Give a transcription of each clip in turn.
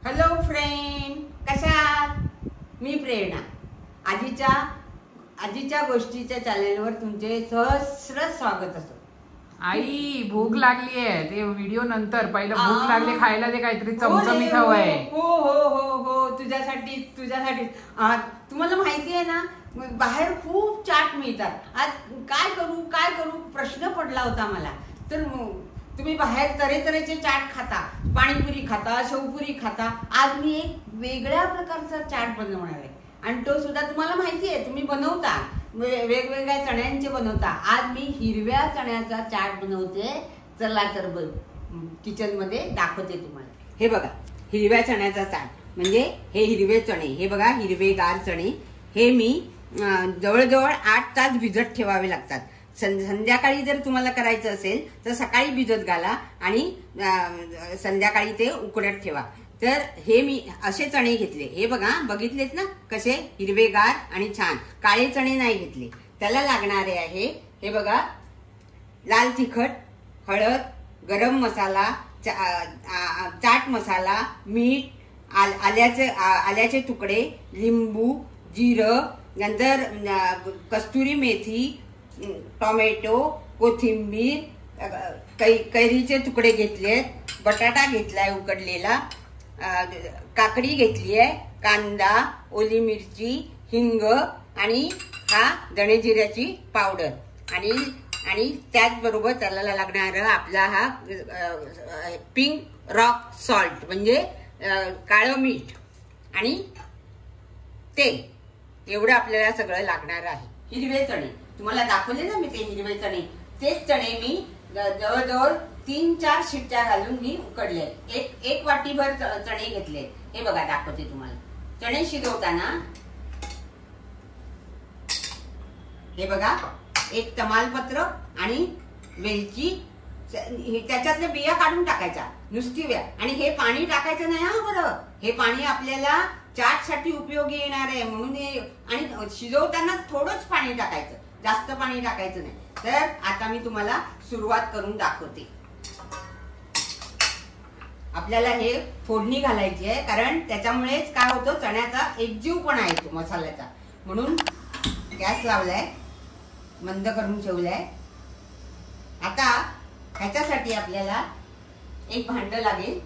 Hello friend, कशा आहात? मी प्रेरणा. आजीच्या गोष्टीच्या चॅनलवर तुमचे सहस्र स्वागत असो. आई भूक लागली आहे. ते व्हिडिओ नंतर पहिलं भूक लागली, खायला दे काहीतरी चमचमीत हवंय. हो हो हो हो तुझ्यासाठी. तुम्हाला माहिती आहे ना, बाहेर खूप चाट मिळतात. आज काय करू प्रश्न पडला होता मला. तर तुम्ही बाहेर तऱ्हेचे चाट खाता, पाणीपुरी खाता, शेवपुरी खाता. आज मी एक वेगळ्या प्रकारचा चाट बनवणार आहे आणि तो सुद्धा तुम्हाला माहिती आहे, तुम्ही बनवता वेगवेगळ्या चण्यांचे बनवता. आज मी हिरव्या चण्याचा चाट बनवते. चला तर किचन मध्ये दाखवते तुम्हाला. हे बघा, हिरव्या चण्याचा चाट म्हणजे हे हिरवे चणे. हे बघा, हिरवेगार चणे. हे मी जवळजवळ 8 तास भिजत ठेवावे लागतात. संध्याकाळी जर तुम्हाला करायचं असेल तर सकाळी भिजत घाला आणि संध्याकाळी ते उकळत ठेवा. तर हे मी असे चणे घेतले. हे बघा, बघितलेत ना कसे हिरवेगार आणि छान. काळे चणे नाही घेतले. त्याला लागणारे आहे हे बघा, लाल तिखट, हळद, गरम मसाला, चाट मसाला, मीठ, आल्याचे तुकडे, लिंबू, जिरं, नंतर कस्तुरी मेथी, टोमॅटो, कोथिंबीर, कैरीचे तुकडे घेतलेत, बटाटा घेतलाय उकडलेला, काकडी घेतली आहे, कांदा, ओली मिरची, हिंग आणि हा धणे जिऱ्याची पावडर आणि त्याचबरोबर त्याला लागणारा आपला हा पिंक रॉक सॉल्ट म्हणजे काळं मीठ आणि तेल. एवढं आपल्याला सगळं लागणार आहे. हिरवे चणे तुम्हाला दाखवले ना मी, ते हिरवे चणे. तेच चणे मी जवळजवळ 3-4 शिट्ट्या घालून मी उकडले. एक वाटीभर चणे घेतले. हे बघा, दाखवते तुम्हाला. चणे शिजवताना हे बघा, एक तमालपत्र आणि वेलची, त्याच्यातल्या बिया काढून टाकायच्या, नुसती बिया. आणि हे पाणी टाकायचं नाही हा बरं. हे पाणी आपल्याला चाट साठी उपयोगी येणार आहे म्हणून आणि शिजवताना थोडंच पाणी टाकायचं, जास्त पाणी टाकायचं नाही. तर आता मी तुम्हाला सुरुवात करून दाखवते. आपल्याला हे फोडणी घालायची आहे, कारण त्याच्यामुळेच काय होतं, चण्याचा एकजीवपणा येतो मसाल्याचा. म्हणून गॅस लावलाय, मंद करून ठेवलाय. आता ह्याच्यासाठी आपल्याला एक भांड लागेल.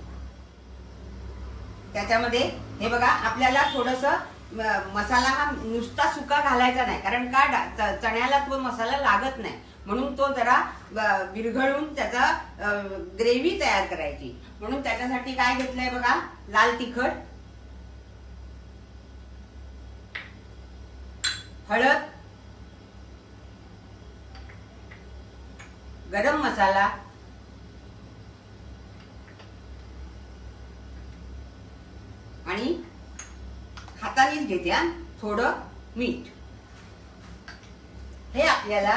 त्याच्यामध्ये हे बघा, आपल्याला थोडस मसाला हा नुसता सुका घालायचा नाही, कारण का चण्याला तो मसाला लागत नाही. म्हणून तो जरा विरघळून त्याचा ग्रेव्ही तयार करायची. म्हणून त्याच्यासाठी काय घेतलंय बघा, लाल तिखट, हळद, गरम मसाला, आणि हातानेच घेते थोडं मीठ. हे आपल्याला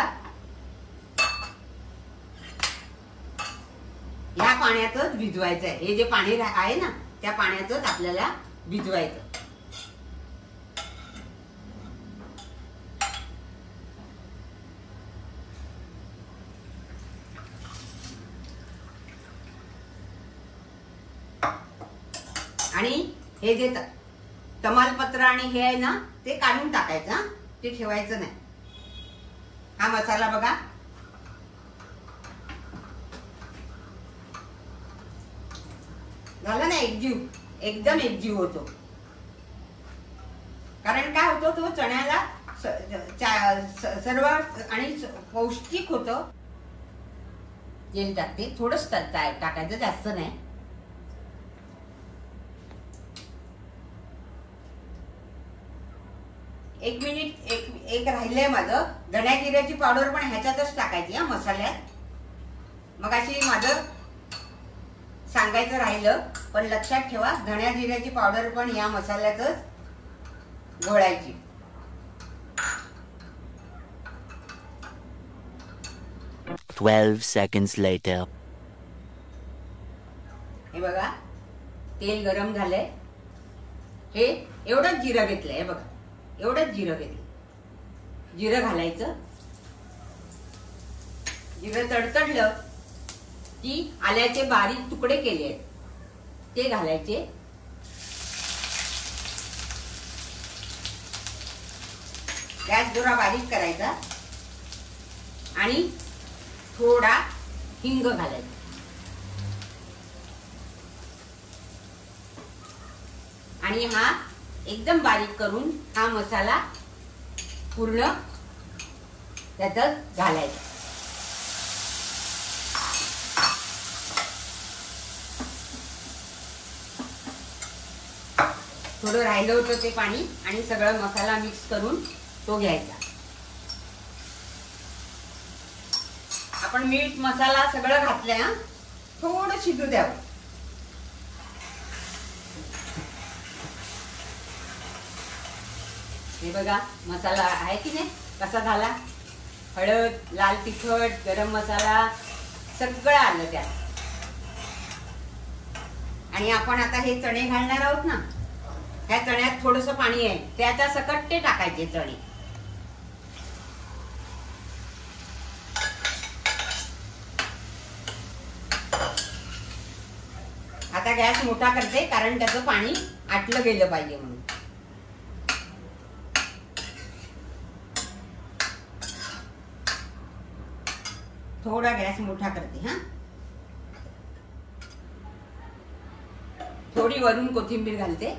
या पाण्यातच भिजवायचं आहे. हे जे पाणी आहे ना, त्या पाण्यातच आपल्याला भिजवायचं. आणि हे जे तमालपत्र आणि हे आहे ना, ते काढून टाकायचं, ते ठेवायचं नाही. हा मसाला बघा, झाला ना एकजीव, एकदम एकजीव होतो. कारण काय होतं, तो चण्याला सर्व आणि पौष्टिक होतं. तेल टाकते, थोडंच टाकायचं, जास्त नाही. एक मिनिट एक राहिलंय माझं. धण्या जिऱ्याची पावडर पण ह्याच्यातच टाकायची हा मसाल्यात. मग अशी माझं सांगायचं राहिलं, पण लक्षात ठेवा, धण्या जिऱ्याची पावडर पण या मसाल्यातच घोळायची. seconds later. हे बघा, तेल गरम झालंय. हे एवढंच जिरं घेतलंय. हे बघा, एवढंच जिरं घेतलं. जिरं घालायचं. जिरं तडतडलं की आल्याचे बारीक तुकडे केले ते घालायचे. गॅस जरा बारीक करायचा आणि थोडा हिंग घालायचा. आणि हा एकदम बारीक करून हा मसाला पूर्ण त्याच्यात घालायचा. थोडं राहिलं होतं ते पाणी आणि सगळं मसाला मिक्स करून तो घ्यायचा. आपण मीठ मसाला सगळं घातलंय. हा थोडं शिजू द्यावं. हे बघा मसाला आहे की नाही कसा झाला. हळद, लाल तिखट, गरम मसाला सगळं आलं त्यात. आणि आपण आता हे चणे घालणार आहोत ना. ह्या चण्यात थोडंसं पाणी आहे त्याच्या सकट ते टाकायचे चणे. आता गॅस मोठा करते कारण त्याचं पाणी आटलं गेलं पाहिजे म्हणून. थोडा गॅस मोठा करते. हा थोडी वरून कोथिंबीर घालते.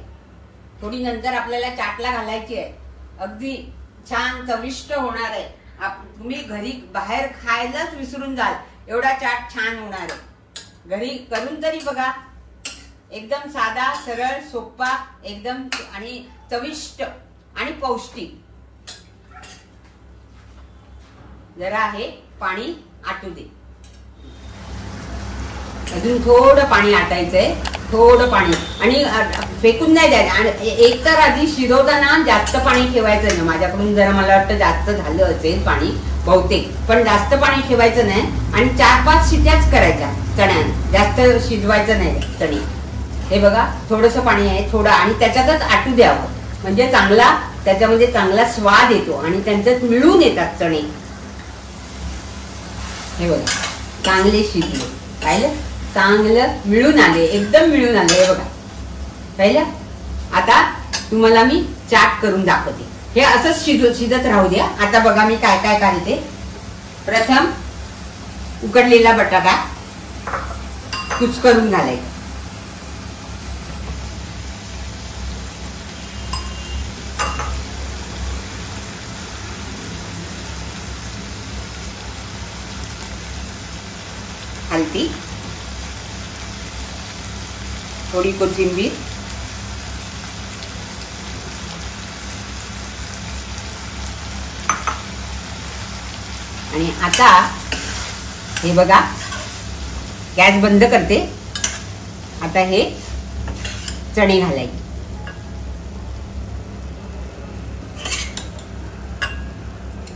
थोडी नंतर आपल्याला चाटला घालायची आहे. अगदी छान चविष्ट होणार आहे. तुम्ही घरी बाहेर खायलाच विसरून जाल एवढा चाट छान होणार आहे. घरी करून तरी बघा. एकदम साधा, सरळ, सोपा एकदम आणि चविष्ट आणि पौष्टिक. जरा हे पाणी आटू दे. अजून थोडं पाणी आटायचंय. थोडं पाणी आणि फेकून नाही द्यायचं. आणि एक तर आधी शिजवताना जास्त पाणी ठेवायचं नाही. माझ्याकडून जरा मला वाटतं जास्त झालं असेल पाणी बहुतेक. पण जास्त पाणी ठेवायचं नाही आणि 4-5 शिट्याच करायच्या चण्यात. जास्त शिजवायचं नाही चणे. हे बघा थोडंसं पाणी आहे थोडं आणि त्याच्यातच आटू द्यावं. म्हणजे चांगला त्याच्यामध्ये चांगला स्वाद येतो आणि त्यांच्यात मिळून येतात चणे. हे बघा चांगले शिजले. पाहिलं चांगलं मिळून आले. एकदम मिळून आले. हे बघा पाहिलं. आता तुम्हाला मी चाट करून दाखवते. हे असंच शिजत राहू द्या. आता बघा मी काय काय करते. प्रथम उकडलेला बटाटा कुचकरून घालायचा. हलदी, थोडी कोथिंबीर, आणि आता हे बघा गॅस बंद करते. आता हे चणे घालायचे.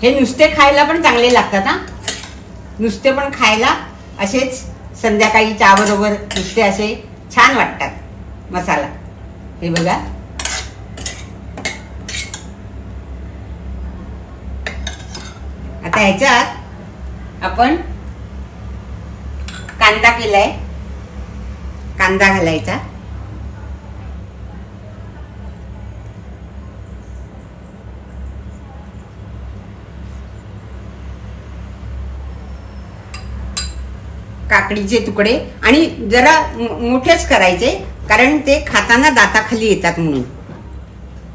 हे नुसते खायला पण चांगले लागतात. हा नुसते पण खायला असेच संध्याकाळी चहा बरोबर नुसते असे छान वाटतात मसाला. हे बघा आता ह्याच्यात आपण कांदा केलाय. कांदा घालायचा. काकडीचे तुकडे आणि जरा मोठेच करायचे कारण ते खाताना दाताखाली येतात म्हणून.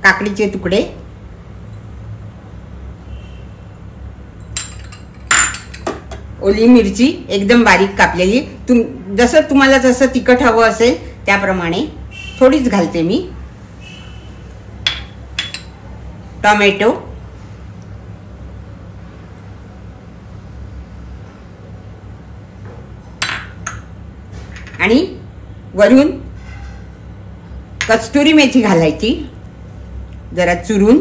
काकडीचे तुकडे, ओली मिरची एकदम बारीक कापलेली. जसं तुम्हाला जसं तिखट हवं असेल त्याप्रमाणे थोडीच घालते मी. टोमॅटो, आणि वरून कस्तुरी मेथी घालायची जरा चुरून.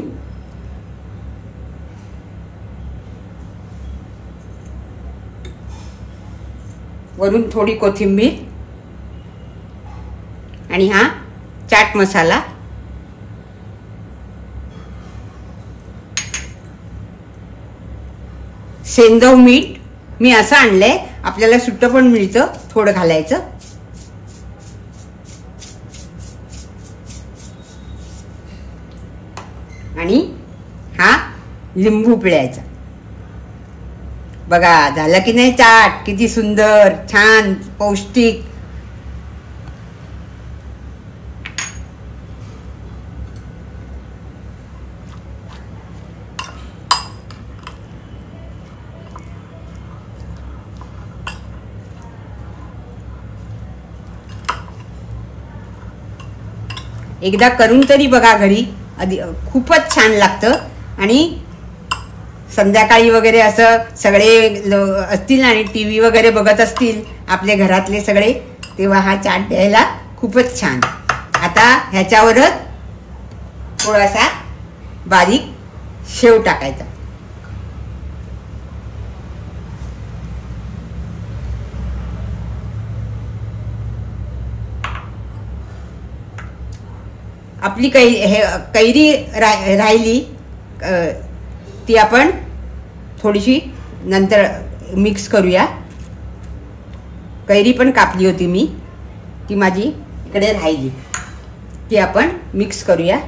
वरून थोडी कोथिंबीर आणि हा चाट मसाला. सेंदव मीठ मी असं आणलंय. आपल्याला सुट्ट पण मिळतं. थोडं घालायचं. आणि हा लिंबू पिळायचा. बघा झालं की नाही चाट, किती सुंदर छान पौष्टिक. एकदा करून तरी बघा घरी, खूपच छान लागतं. आणि संध्याकाळी वगैरे असं सगळे असतील आणि टीव्ही वगैरे बघत असतील आपले घरातले सगळे, तेव्हा हा चाट द्यायला खूपच छान. आता ह्याच्यावरच थोडासा बारीक शेव टाकायचा. आपली कैरी राहिली ती आपण थोडीशी नंतर मिक्स करूया. कैरी पण कापली होती मी, ती माझी इकडे राहिली, ती आपण मिक्स करूया.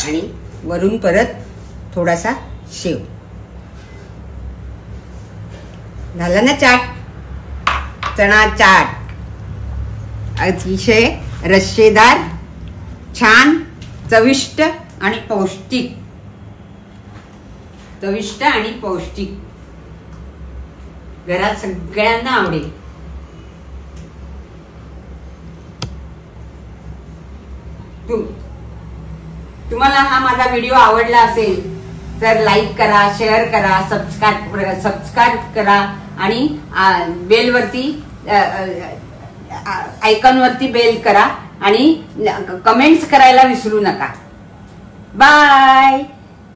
आणि वरून परत थोडासा शेव. झाला ना चाट, चणा चाट. अतिशय रश्शेदार, छान, चविष्ट आणि पौष्टिक. चविष्ट आणि पौष्टिक, घरात सगळ्यांना आवडेल. तुम्हाला हा माझा व्हिडिओ आवडला असेल तर लाईक करा, शेअर करा, सबस्क्राईब करा आणि बेलवरती आयकॉनवरती बेल करा आणि कमेंट्स करायला विसरू नका. बाय.